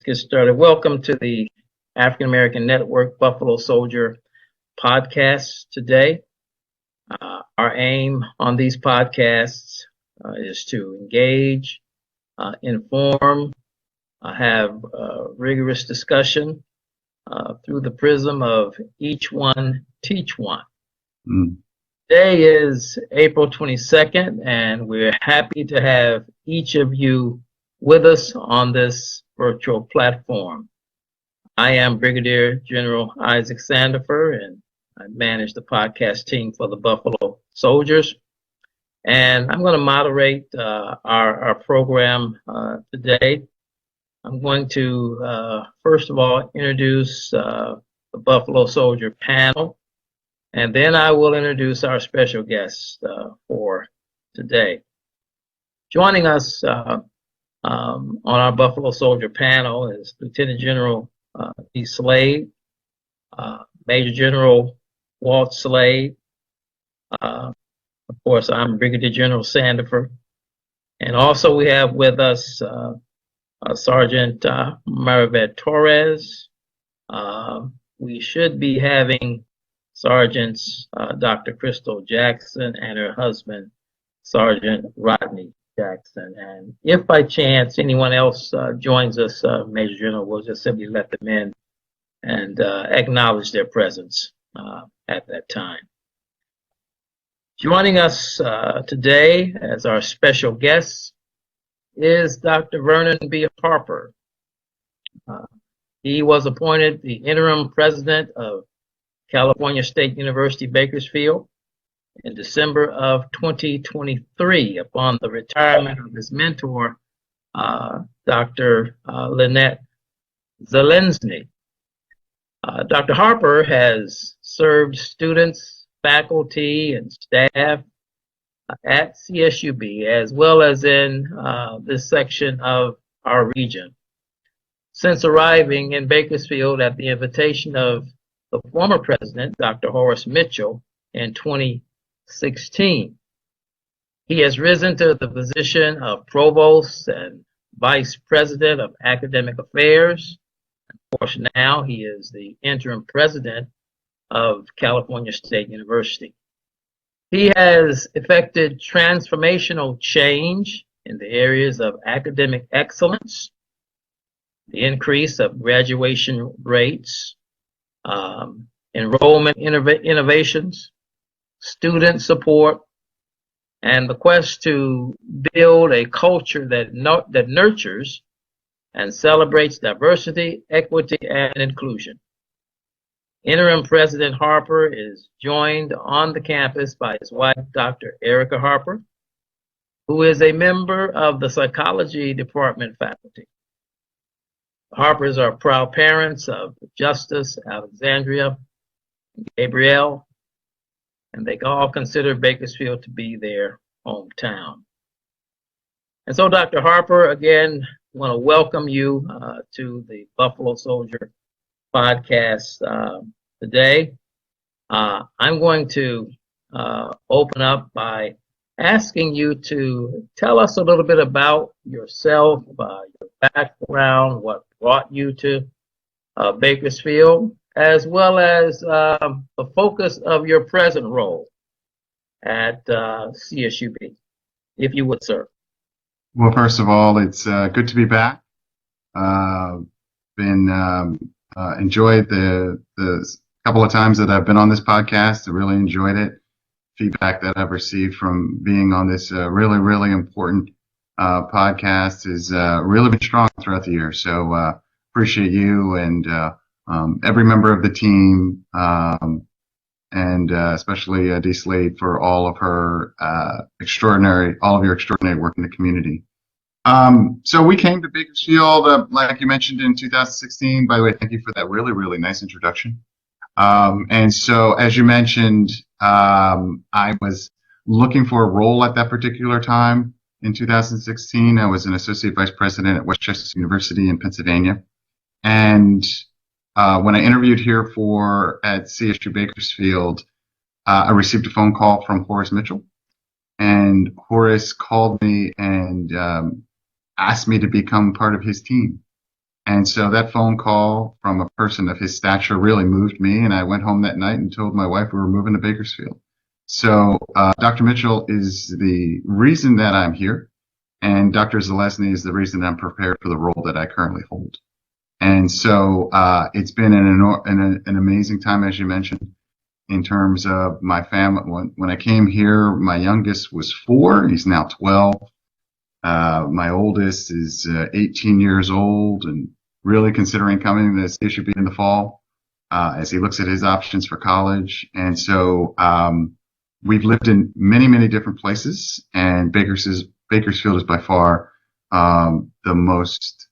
get started. Welcome to the African American Network Buffalo Soldier podcast today. Our aim on these podcasts is to engage, inform, have rigorous discussion through the prism of each one, teach one. Today is April 22nd, and we're happy to have each of you with us on this virtual platform. I am Brigadier General Isaac Sandifer, and I manage the podcast team for the Buffalo Soldiers. And I'm going to moderate our program today. I'm going to, first of all, introduce the Buffalo Soldier panel, and then I will introduce our special guests for today. Joining us on our Buffalo Soldier panel is Lieutenant General D. Slade, Major General Walt Slade. Of course, I'm Brigadier General Sandifer. And also we have with us Sergeant Maribeth Torres. We should be having Sergeants Dr. Crystal Jackson and her husband, Sergeant Rodney Jackson. And if by chance anyone else joins us, Major General, we'll just simply let them in and acknowledge their presence at that time. Joining us today as our special guest is Dr. Vernon B. Harper. He was appointed the Interim President of California State University, Bakersfield, in December of 2023 upon the retirement of his mentor, Dr. Lynette Zelensny. Dr. Harper has served students, faculty, and staff at CSUB, as well as in this section of our region. Since arriving in Bakersfield at the invitation of the former president, Dr. Horace Mitchell, in 2016. He has risen to the position of Provost and Vice President of Academic Affairs. Of course, now he is the Interim President of California State University. He has effected transformational change in the areas of academic excellence, the increase of graduation rates, enrollment innovations, student support, and the quest to build a culture that nurtures and celebrates diversity, equity, and inclusion. Interim President Harper is joined on the campus by his wife, Dr. Erica Harper, who is a member of the Psychology Department faculty. The Harpers are proud parents of Justice, Alexandria, and Gabrielle, and they all consider Bakersfield to be their hometown. And so, Dr. Harper, again, I want to welcome you to the Buffalo Soldier podcast today. I'm going to open up by asking you to tell us a little bit about yourself, your background, what brought you to Bakersfield, as well as the focus of your present role at CSUB, if you would, sir. Well, first of all, it's good to be back. Enjoyed the couple of times that I've been on this podcast. I really enjoyed it. Feedback that I've received from being on this really, really important podcast is really been strong throughout the year. So appreciate you and every member of the team, and especially D. Slade for all of your extraordinary work in the community. So we came to Bakersfield, like you mentioned, in 2016. By the way, thank you for that really, really nice introduction. And so, as you mentioned, I was looking for a role at that particular time. In 2016, I was an associate vice president at Westchester University in Pennsylvania. And when I interviewed here at CSU Bakersfield, I received a phone call from Horace Mitchell. And Horace called me and asked me to become part of his team. And so that phone call from a person of his stature really moved me. And I went home that night and told my wife we were moving to Bakersfield. So Dr. Mitchell is the reason that I'm here. And Dr. Zalesny is the reason I'm prepared for the role that I currently hold. And so it's been an amazing time, as you mentioned, in terms of my family. When I came here, my youngest was 4. He's now 12. My oldest is 18 years old and really considering coming to CSU in the fall as he looks at his options for college. And so we've lived in many, many different places, and Bakersfield is by far the most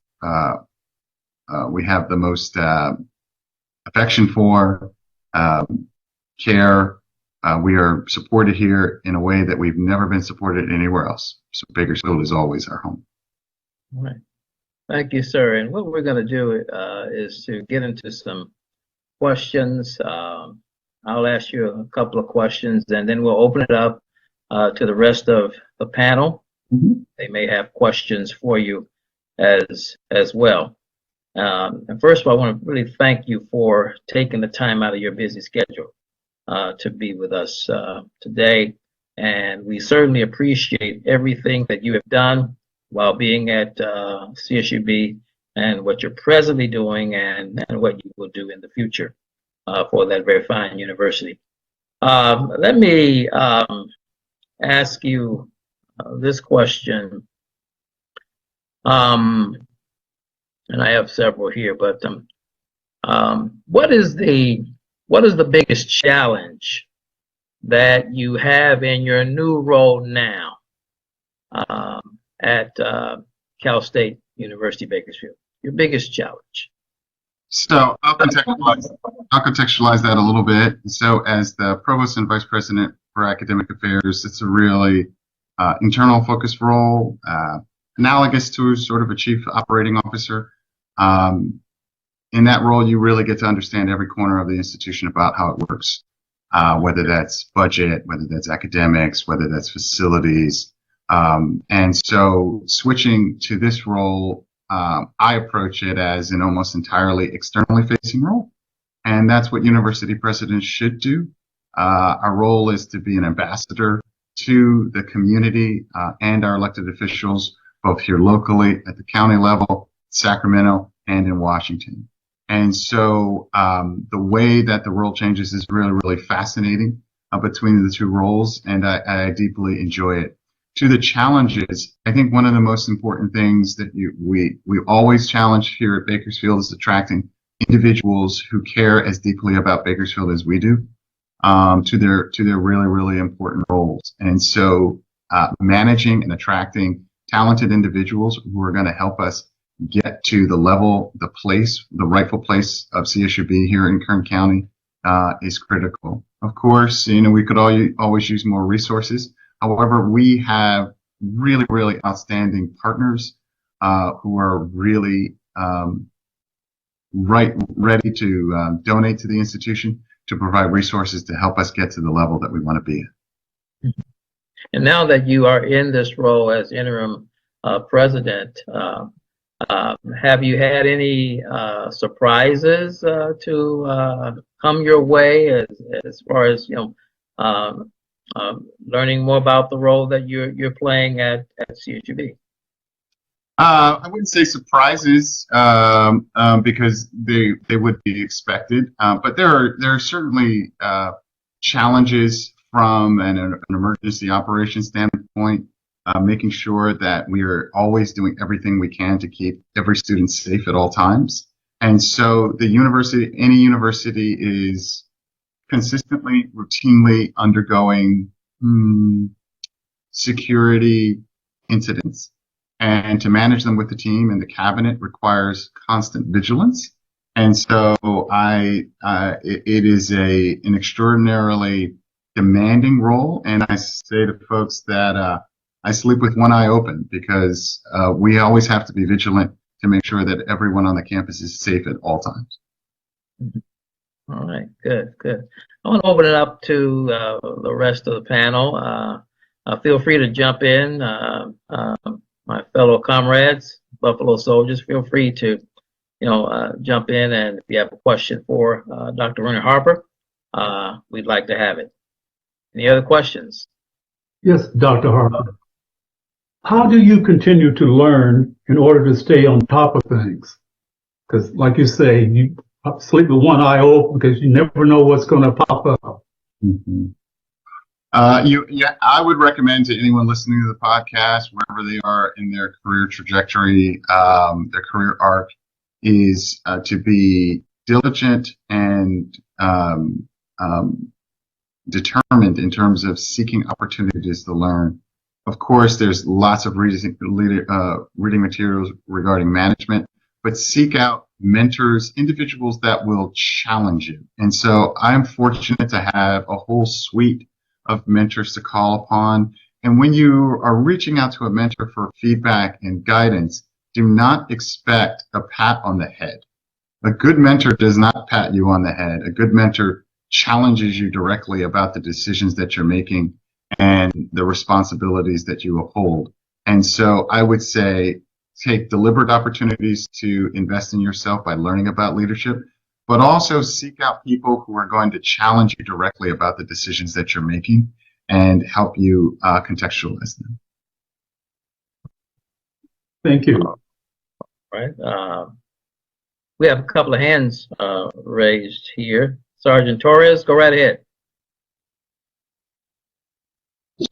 we have the most affection for, care. We are supported here in a way that we've never been supported anywhere else. So Bakersfield is always our home. All right. Thank you, sir. And what we're going to do is to get into some questions. I'll ask you a couple of questions, and then we'll open it up to the rest of the panel. Mm-hmm. They may have questions for you as well. And first of all, I want to really thank you for taking the time out of your busy schedule to be with us today. And we certainly appreciate everything that you have done while being at CSUB and what you're presently doing and what you will do in the future for that very fine university. Let me ask you this question. And I have several here, but what is the biggest challenge that you have in your new role now at Cal State University Bakersfield? Your biggest challenge? So I'll contextualize that a little bit. So as the Provost and Vice President for Academic Affairs, it's a really internal focused role, analogous to sort of a Chief Operating Officer. In that role, you really get to understand every corner of the institution about how it works, whether that's budget, whether that's academics, whether that's facilities. And so switching to this role, I approach it as an almost entirely externally facing role. And that's what university presidents should do. Our role is to be an ambassador to the community and our elected officials, both here locally at the county level, Sacramento, and in Washington. And so the way that the role changes is really, really fascinating between the two roles, and I deeply enjoy it. To the challenges, I think one of the most important things that we always challenge here at Bakersfield is attracting individuals who care as deeply about Bakersfield as we do to their really, really important roles. And so managing and attracting talented individuals who are going to help us get to the level, the place, the rightful place of CSUB here in Kern County is critical. Of course, we could always use more resources. However, we have really, really outstanding partners who are really ready to donate to the institution to provide resources to help us get to the level that we want to be at. And now that you are in this role as interim president, have you had any surprises to come your way as far as learning more about the role that you're playing at CSUB? I wouldn't say surprises because they would be expected, but there are certainly challenges from an emergency operations standpoint, making sure that we are always doing everything we can to keep every student safe at all times. And so any university is consistently, routinely undergoing security incidents. And to manage them with the team and the cabinet requires constant vigilance. And so it is an extraordinarily demanding role. And I say to folks that I sleep with one eye open because we always have to be vigilant to make sure that everyone on the campus is safe at all times. All right, good. I want to open it up to the rest of the panel. Feel free to jump in. My fellow comrades, Buffalo soldiers, feel free to jump in, and if you have a question for Dr. Vernon Harper, we'd like to have it. Any other questions? Yes, Dr. Harper. How do you continue to learn in order to stay on top of things? Because, like you say, you sleep with one eye open because you never know what's going to pop up. Mm-hmm. I would recommend to anyone listening to the podcast, wherever they are in their career trajectory, their career arc, is to be diligent and determined in terms of seeking opportunities to learn. Of course, there's lots of reading materials regarding management, but seek out mentors, individuals that will challenge you. And so I'm fortunate to have a whole suite of mentors to call upon. And when you are reaching out to a mentor for feedback and guidance, do not expect a pat on the head. A good mentor does not pat you on the head. A good mentor challenges you directly about the decisions that you're making and the responsibilities that you uphold. And so I would say take deliberate opportunities to invest in yourself by learning about leadership, but also seek out people who are going to challenge you directly about the decisions that you're making and help you contextualize them. Thank you. All right. We have a couple of hands raised here. Sergeant Torres, go right ahead.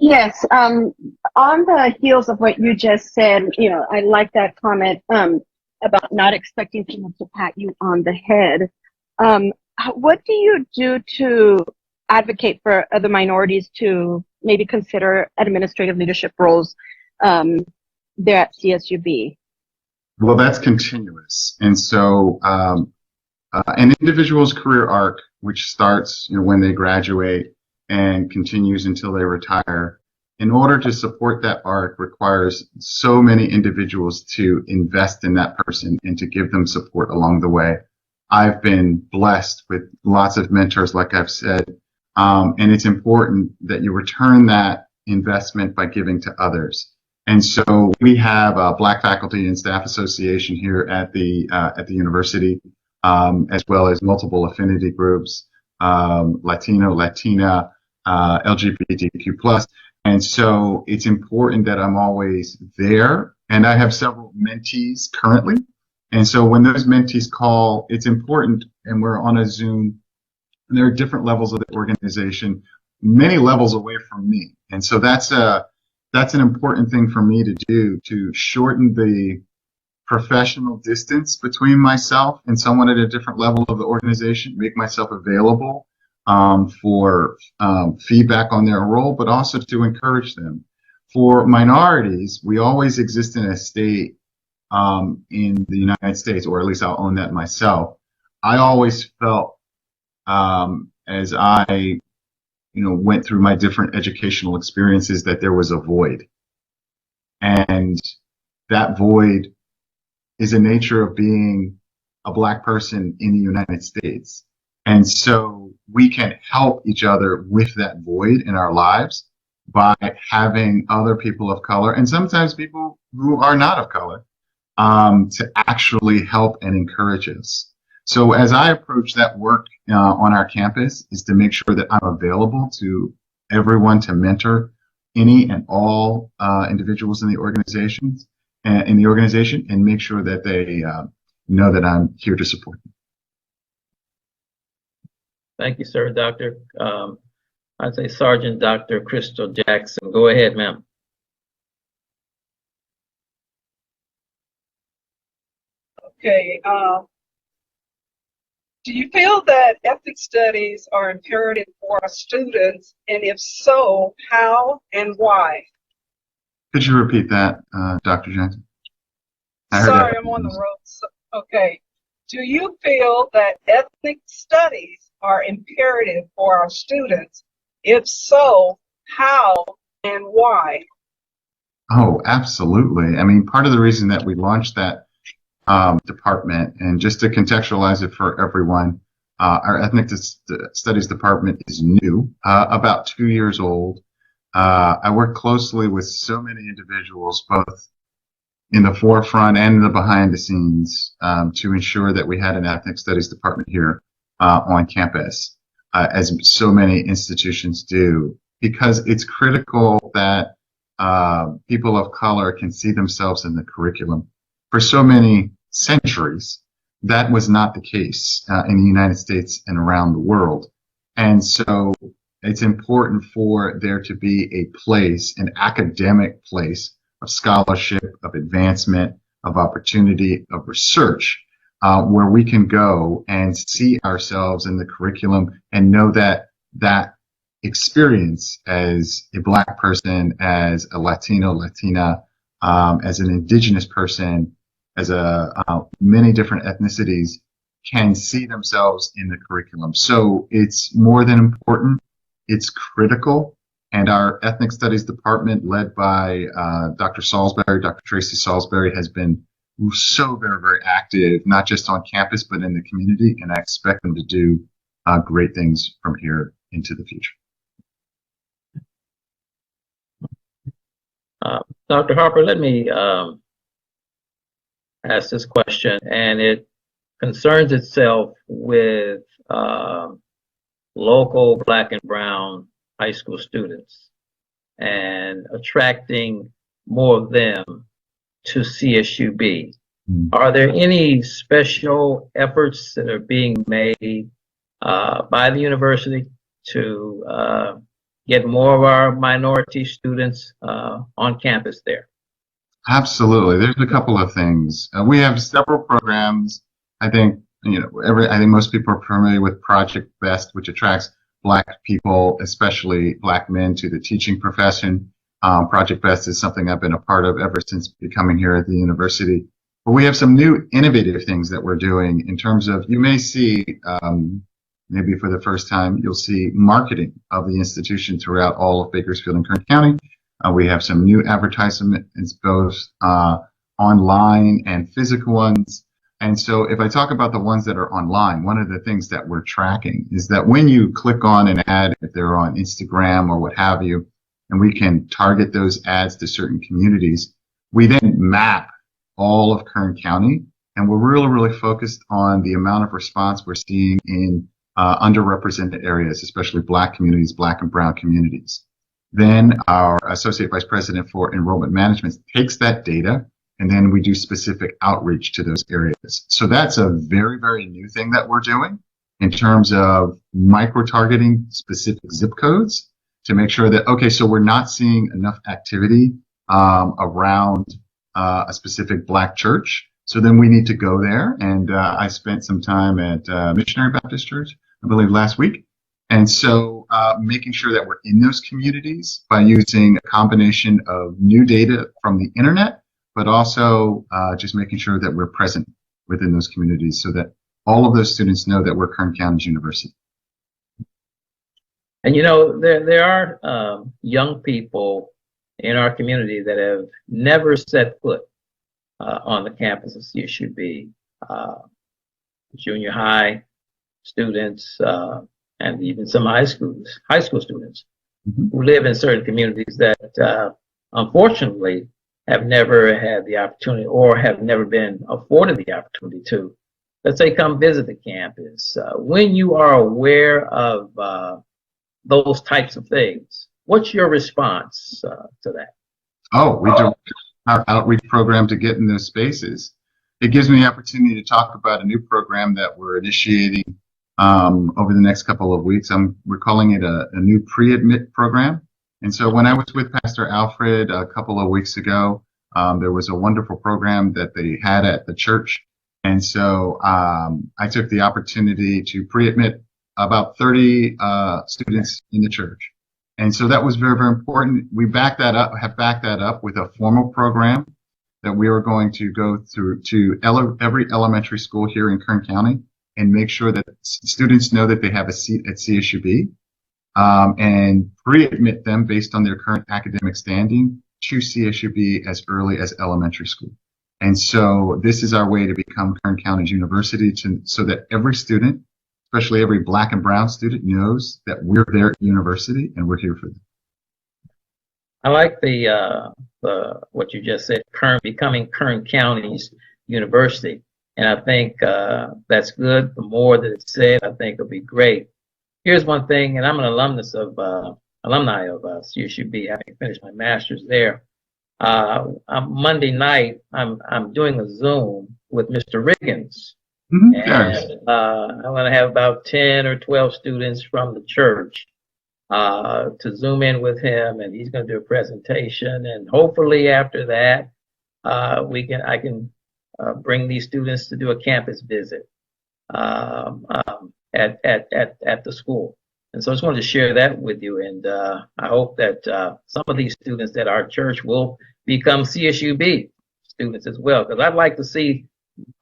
Yes, on the heels of what you just said, I like that comment about not expecting someone to pat you on the head. What do you do to advocate for other minorities to maybe consider administrative leadership roles there at CSUB? Well, that's continuous. And so an individual's career arc, which starts when they graduate and continues until they retire, in order to support that arc requires so many individuals to invest in that person and to give them support along the way. I've been blessed with lots of mentors, like I've said, and it's important that you return that investment by giving to others. And so we have a Black Faculty and Staff Association here at the university, as well as multiple affinity groups, Latino, Latina, LGBTQ+. And so it's important that I'm always there. And I have several mentees currently. And so when those mentees call, it's important, and we're on a Zoom, and there are different levels of the organization, many levels away from me. And so that's an important thing for me to do, to shorten the professional distance between myself and someone at a different level of the organization, make myself available for feedback on their role, but also to encourage them. For minorities, we always exist in a state in the United States, or at least I'll own that myself. I always felt as I went through my different educational experiences that there was a void. And that void is a nature of being a Black person in the United States. And so we can help each other with that void in our lives by having other people of color, and sometimes people who are not of color, to actually help and encourage us. So as I approach that work on our campus, is to make sure that I'm available to everyone to mentor any and all individuals in the organization, and make sure that they know that I'm here to support them. Thank you, sir. Dr. I'd say Sergeant Dr. Crystal Jackson. Go ahead, ma'am. Okay. Do you feel that ethnic studies are imperative for our students? And if so, how and why? Could you repeat that, Dr. Jackson? Sorry, I'm on the road. Okay. Do you feel that ethnic studies are imperative for our students? If so, how and why? Oh, absolutely. I mean, part of the reason that we launched that department, and just to contextualize it for everyone, our ethnic studies department is new, about 2 years old. I work closely with so many individuals, both in the forefront and the behind the scenes to ensure that we had an ethnic studies department here on campus, as so many institutions do, because it's critical that people of color can see themselves in the curriculum. For so many centuries, that was not the case in the United States and around the world. And so it's important for there to be a place, an academic place of scholarship, of advancement, of opportunity, of research, where we can go and see ourselves in the curriculum and know that that experience as a Black person, as a Latino, Latina, as an indigenous person, as many different ethnicities can see themselves in the curriculum. So it's more than important, it's critical. And our ethnic studies department, led by Dr. Salisbury, Dr. Tracy Salisbury, has been so very, very active, not just on campus, but in the community. And I expect them to do great things from here into the future. Dr. Harper, let me ask this question, and it concerns itself with local Black and brown high school students and attracting more of them to CSUB. Are there any special efforts that are being made by the university to get more of our minority students on campus there? Absolutely. There's a couple of things. We have several programs. I think, I think most people are familiar with Project Best, which attracts Black people, especially Black men, to the teaching profession. Project Best is something I've been a part of ever since becoming here at the university. But we have some new innovative things that we're doing in terms of, you may see, maybe for the first time, you'll see marketing of the institution throughout all of Bakersfield and Kern County. We have some new advertisements, both online and physical ones. And so if I talk about the ones that are online, one of the things that we're tracking is that when you click on an ad, if they're on Instagram or what have you, and we can target those ads to certain communities, we then map all of Kern County, and we're really, really focused on the amount of response we're seeing in underrepresented areas, especially Black communities, Black and brown communities. Then our Associate Vice President for Enrollment Management takes that data, and then we do specific outreach to those areas. So that's a very, very new thing that we're doing in terms of micro-targeting specific zip codes to make sure that, okay, so we're not seeing enough activity around a specific Black church. So then we need to go there. And I spent some time at Missionary Baptist Church, I believe last week. And so making sure that we're in those communities by using a combination of new data from the internet, but also just making sure that we're present within those communities so that all of those students know that we're Kern County's university. And there are young people in our community that have never set foot on the campus of CSUB, junior high students, and even some high school students who live in certain communities that unfortunately have never had the opportunity or have never been afforded the opportunity to, let's say, come visit the campus. When you are aware of those types of things, what's your response to that? Oh, we do our outreach program to get in those spaces. It gives me the opportunity to talk about a new program that we're initiating over the next couple of weeks. We're calling it a new pre-admit program. And so when I was with Pastor Alfred a couple of weeks ago, there was a wonderful program that they had at the church. And so I took the opportunity to pre-admit about 30 students in the church. And so that was very, very important. We have backed that up with a formal program that we are going to go through to every elementary school here in Kern County and make sure that students know that they have a seat at CSUB, and pre-admit them based on their current academic standing to CSUB as early as elementary school. And so this is our way to become Kern County's university so that every student, especially every Black and brown student, knows that we're their university and we're here for them. I like the what you just said, Kern becoming Kern County's university, and I think that's good. The more that it's said, I think it'll be great. Here's one thing, and I'm an alumni of CSUB, having finished my master's there. Monday night, I'm doing a Zoom with Mr. Riggins, and I'm going to have about 10 or 12 students from the church to Zoom in with him, and he's going to do a presentation. And hopefully, after that, I can bring these students to do a campus visit at the school. And so I just wanted to share that with you, and I hope that some of these students at our church will become CSUB students as well, because I'd like to see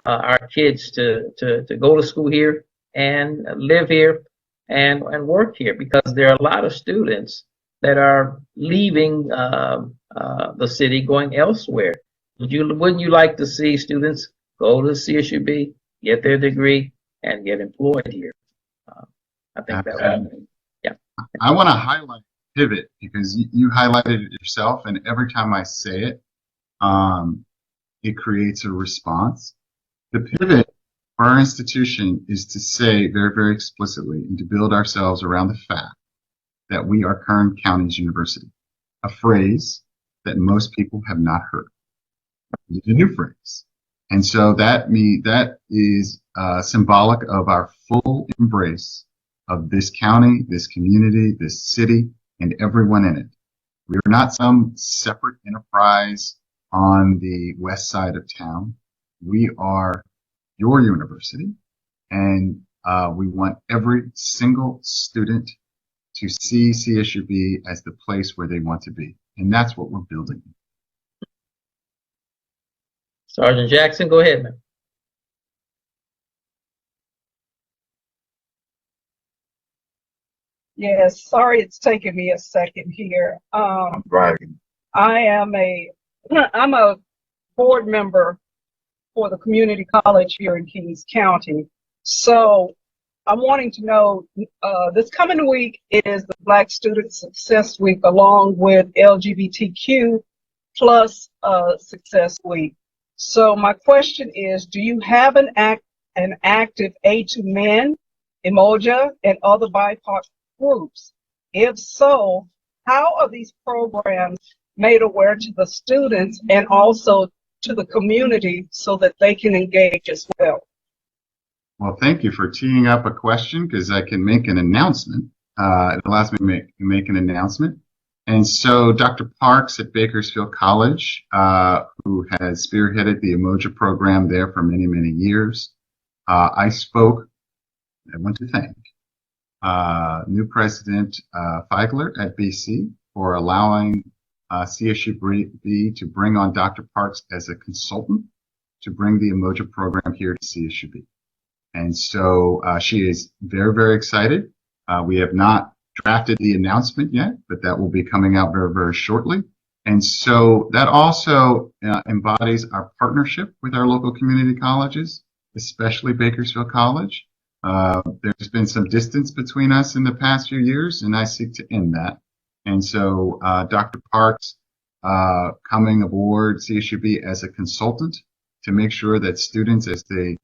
our kids to go to school here and live here and work here, because there are a lot of students that are leaving the city, going elsewhere. Wouldn't you like to see students go to CSUB, get their degree, and get employed here? I think that would, yeah. I want to highlight pivot, because you highlighted it yourself, and every time I say it, it creates a response. The pivot for our institution is to say very, very explicitly and to build ourselves around the fact that we are Kern County's university, a phrase that most people have not heard. It's a new phrase. And so that is symbolic of our full embrace of this county, this community, this city, and everyone in it. We are not some separate enterprise on the west side of town. We are your university, and we want every single student to see CSUB as the place where they want to be. And that's what we're building. Sergeant Jackson, go ahead, man. Yes, sorry it's taking me a second here. I'm driving. I'm a board member for the community college here in Kings County. So I'm wanting to know, this coming week is the Black Student Success Week, along with LGBTQ plus Success Week. So my question is, do you have an active A2Men, Emoja, and other BIPOC groups? If so, how are these programs made aware to the students and also to the community so that they can engage as well? Well, thank you for teeing up a question, because I can make an announcement. It allows me to make an announcement. And so Dr. Parks at Bakersfield College, who has spearheaded the Emoja program there for many, many years, I want to thank new President Feigler at BC for allowing CSUB to bring on Dr. Parks as a consultant to bring the Emoja program here to CSUB. And so she is very, very excited. We have not drafted the announcement yet, but that will be coming out very, very shortly. And so that also embodies our partnership with our local community colleges, especially Bakersfield College. There's been some distance between us in the past few years, and I seek to end that. And so Dr. Parks coming aboard CSUB as a consultant to make sure that students, as they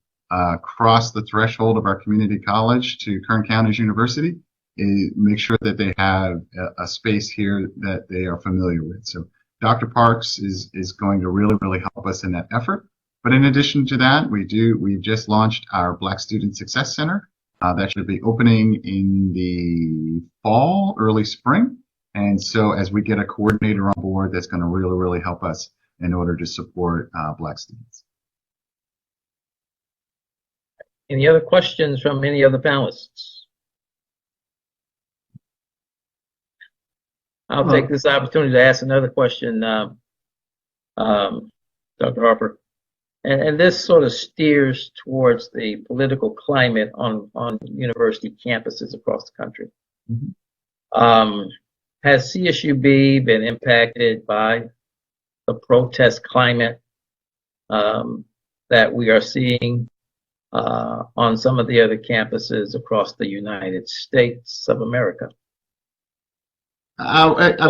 cross the threshold of our community college to Kern County's university, make sure that they have a space here that they are familiar with. So Dr. Parks is going to really, really help us in that effort. But in addition to that, we've just launched our Black Student Success Center. That should be opening in the fall, early spring. And so as we get a coordinator on board, that's going to really, really help us in order to support Black students. Any other questions from any of the panelists? I'll take this opportunity to ask another question, Dr. Harper. And this sort of steers towards the political climate on university campuses across the country. Mm-hmm. Has CSUB been impacted by the protest climate that we are seeing on some of the other campuses across the United States of America? I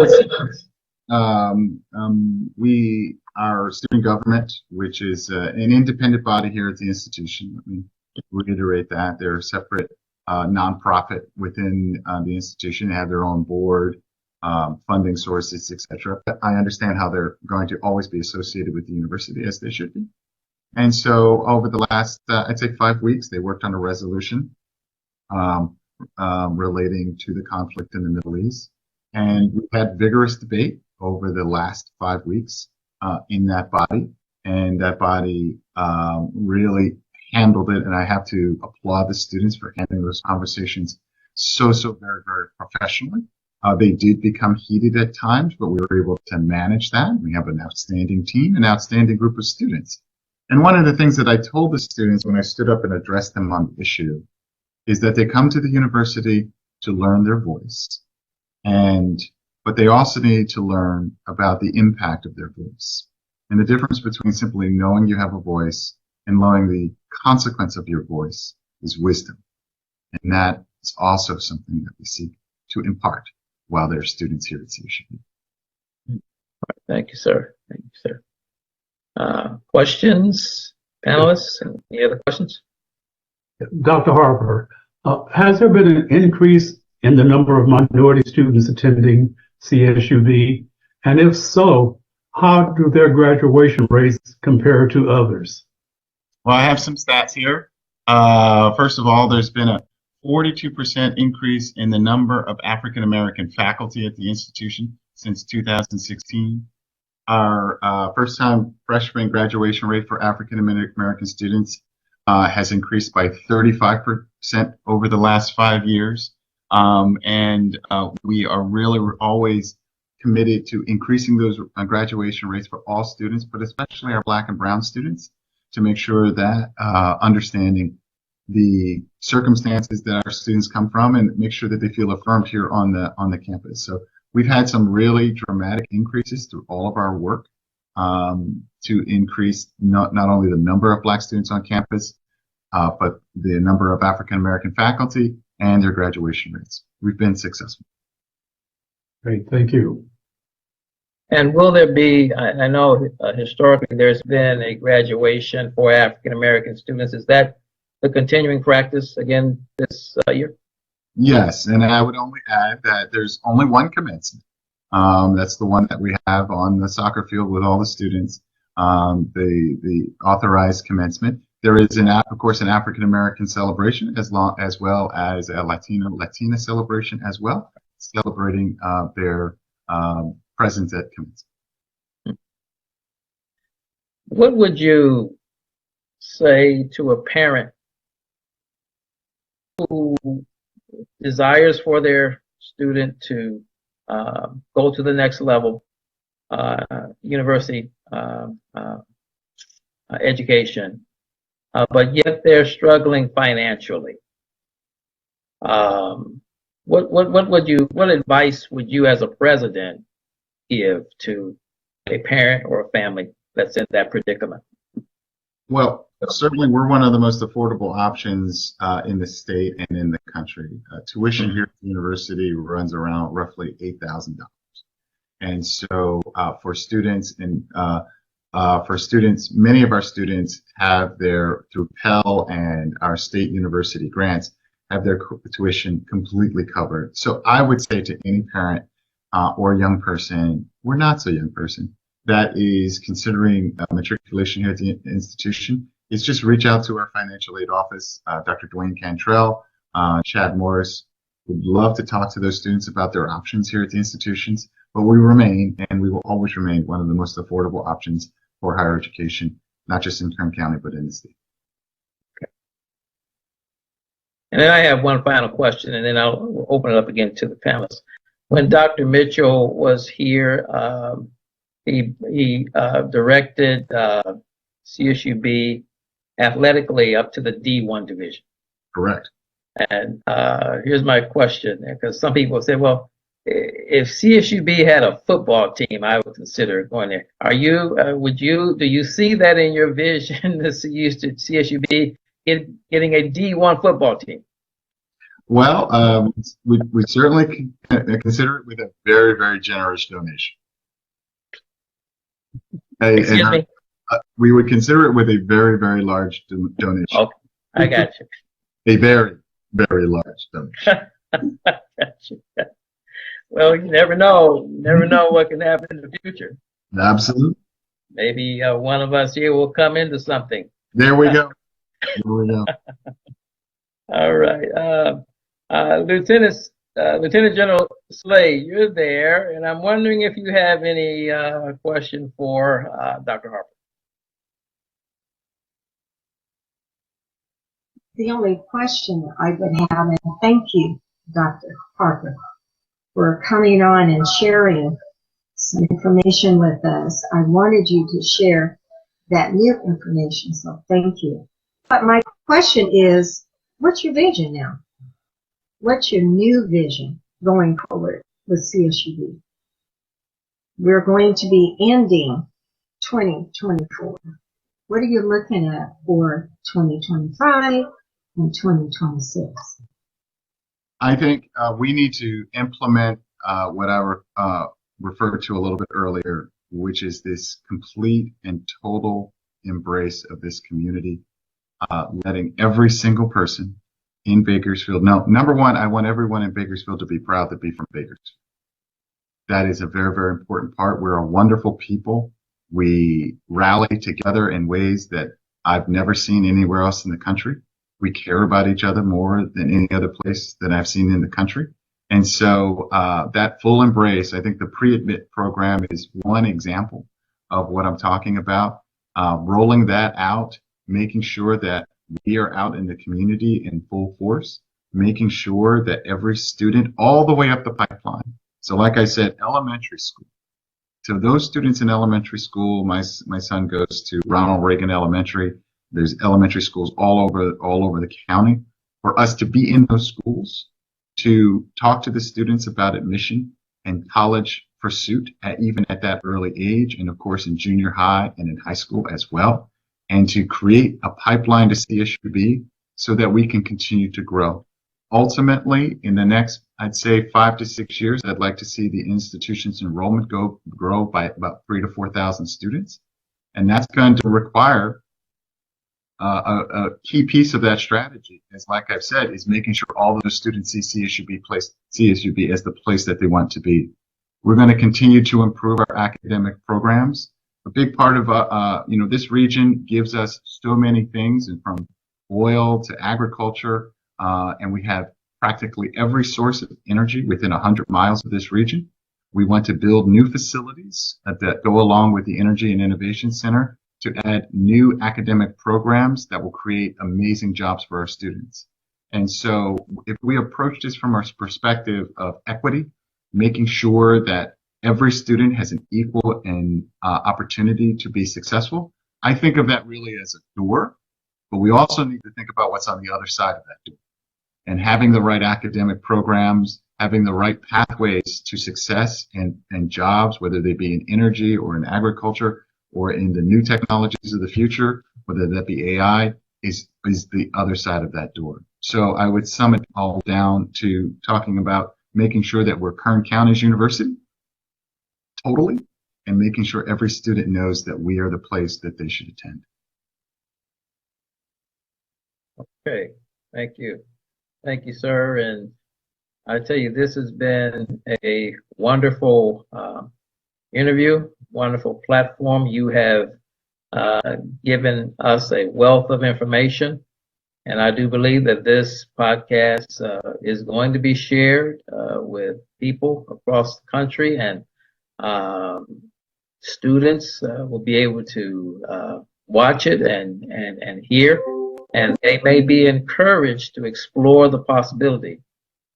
we are student government, which is an independent body here at the institution. Let me reiterate that. They're a separate nonprofit within the institution. They have their own board, funding sources, etc. But I understand how they're going to always be associated with the university, as they should be. And so over the last, I'd say 5 weeks, they worked on a resolution relating to the conflict in the Middle East. And we've had vigorous debate over the last 5 weeks in that body. And that body really handled it. And I have to applaud the students for handling those conversations so very, very professionally. They did become heated at times, but we were able to manage that. We have an outstanding team, an outstanding group of students. And one of the things that I told the students when I stood up and addressed them on the issue is that they come to the university to learn their voice. But they also need to learn about the impact of their voice. And the difference between simply knowing you have a voice and knowing the consequence of your voice is wisdom. And that is also something that we seek to impart while they're students here at CSU. Thank you, sir. Thank you, sir. Questions, panelists? Any other questions? Dr. Harper, has there been an increase in the number of minority students attending CSUB? And if so, how do their graduation rates compare to others? Well, I have some stats here. First of all, there's been a 42% increase in the number of African American faculty at the institution since 2016. Our first-time freshman graduation rate for African American students has increased by 35% over the last 5 years. We are really always committed to increasing those graduation rates for all students, but especially our Black and Brown students, to make sure that understanding the circumstances that our students come from and make sure that they feel affirmed here on the campus. So we've had some really dramatic increases through all of our work to increase not only the number of Black students on campus, but the number of African American faculty and their graduation rates. We've been successful. Great, thank you. And will there be, I know historically there's been a graduation for African American students. Is that the continuing practice again this year? Yes, and I would only add that there's only one commencement. That's the one that we have on the soccer field with all the students, the authorized commencement. There is, of course, an African American celebration as well as a Latina celebration as well, celebrating their presence at commencement. What would you say to a parent who desires for their student to go to the next level, university education, but yet they're struggling financially? What advice would you as a president give to a parent or a family that's in that predicament? Well, certainly we're one of the most affordable options in the state and in the country. Tuition here at the university runs around roughly $8,000. And so for students, many of our students have through Pell and our state university grants, have their tuition completely covered. So I would say to any parent or young person, or not so young person, that is considering matriculation here at the institution, is just reach out to our financial aid office. Dr. Dwayne Cantrell, Chad Morris would love to talk to those students about their options here at the institutions. But we remain, and we will always remain, one of the most affordable options for higher education, not just in Kern County, but in the state. Okay. And then I have one final question, and then I'll open it up again to the panelists. When Dr. Mitchell was here, he directed CSUB athletically up to the D1 division. Correct. And here's my question, because some people say, well, if CSUB had a football team, I would consider going there. Do you see that in your vision, the CSUB getting a D1 football team? Well, we certainly consider it with a very, very generous donation. Excuse me? We would consider it with a very, very large donation. Okay, I got you. A very, very large donation. Got you. Well, you never know. You never know what can happen in the future. Absolutely. Maybe one of us here will come into something. There we go. There we go. All right. Lieutenant General Slade, you're there, and I'm wondering if you have any question for Dr. Harper. The only question I would have, and thank you, Dr. Harper, for coming on and sharing some information with us. I wanted you to share that new information, so thank you. But my question is, what's your vision now? What's your new vision going forward with CSUB? We're going to be ending 2024. What are you looking at for 2025 and 2026? I think we need to implement what I referred to a little bit earlier, which is this complete and total embrace of this community, letting every single person in Bakersfield. Now, number one, I want everyone in Bakersfield to be proud to be from Bakersfield. That is a very, very important part. We're a wonderful people. We rally together in ways that I've never seen anywhere else in the country. We care about each other more than any other place that I've seen in the country. And so that full embrace, I think the pre-admit program is one example of what I'm talking about. Rolling that out, making sure that we are out in the community in full force, making sure that every student all the way up the pipeline. So like I said, elementary school. So those students in elementary school, my son goes to Ronald Reagan Elementary. There's elementary schools all over the county. For us to be in those schools, to talk to the students about admission and college pursuit even at that early age, and of course in junior high and in high school as well, and to create a pipeline to CSUB so that we can continue to grow. Ultimately, in the next, I'd say 5 to 6 years, I'd like to see the institution's enrollment grow by about 3,000 to 4,000 students. And that's going to require a key piece of that strategy, is like I've said, is making sure all of the students see CSUB as the place that they want to be. We're going to continue to improve our academic programs. A big part of this region gives us so many things, and from oil to agriculture, and we have practically every source of energy within 100 miles of this region. We want to build new facilities that go along with the Energy and Innovation Center to add new academic programs that will create amazing jobs for our students. And so if we approach this from our perspective of equity, making sure that every student has an equal and opportunity to be successful, I think of that really as a door, but we also need to think about what's on the other side of that door. And having the right academic programs, having the right pathways to success and jobs, whether they be in energy or in agriculture or in the new technologies of the future, whether that be AI, is the other side of that door. So I would sum it all down to talking about making sure that we're Kern County's university, totally, and making sure every student knows that we are the place that they should attend. Okay, thank you. Thank you, sir. And I tell you, this has been a wonderful interview, wonderful platform. You have given us a wealth of information, and I do believe that this podcast is going to be shared with people across the country, and students will be able to watch it and hear, and they may be encouraged to explore the possibility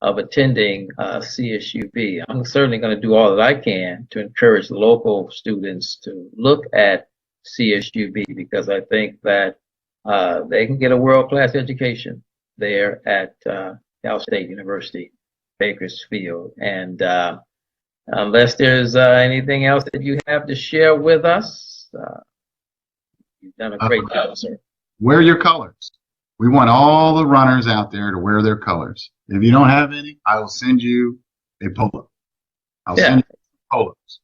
of attending CSUB. I'm certainly going to do all that I can to encourage local students to look at CSUB, because I think that they can get a world-class education there at Cal State University, Bakersfield. And unless there's anything else that you have to share with us, you've done a great job, sir. Wear your colors. We want all the runners out there to wear their colors. If you don't have any, I will send you a polo. I'll send you polos.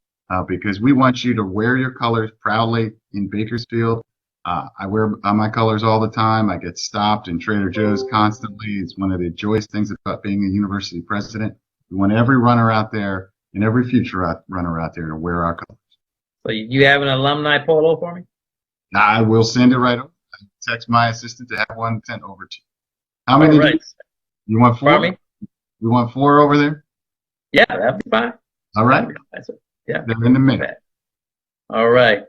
because we want you to wear your colors proudly in Bakersfield. I wear my colors all the time. I get stopped in Trader Joe's constantly. It's one of the joyous things about being a university president. We want every runner out there and every future runner out there to wear our colors. So you have an alumni polo for me? I will send it right over. I text my assistant to have one sent over to you. How many? All right. You want 4? Pardon me? You want 4 over there? Yeah, that'd be fine. All right. Yeah. They're in the mix. All right.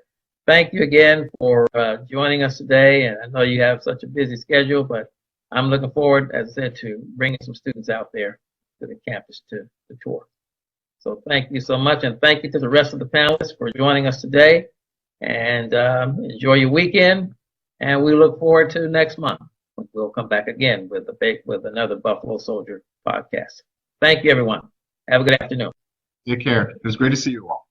Thank you again for joining us today. And I know you have such a busy schedule, but I'm looking forward, as I said, to bringing some students out there to the campus to tour. So thank you so much. And thank you to the rest of the panelists for joining us today. And enjoy your weekend. And we look forward to next month. We'll come back again with another Buffalo Soldier podcast. Thank you, everyone. Have a good afternoon. Take care. It was great to see you all.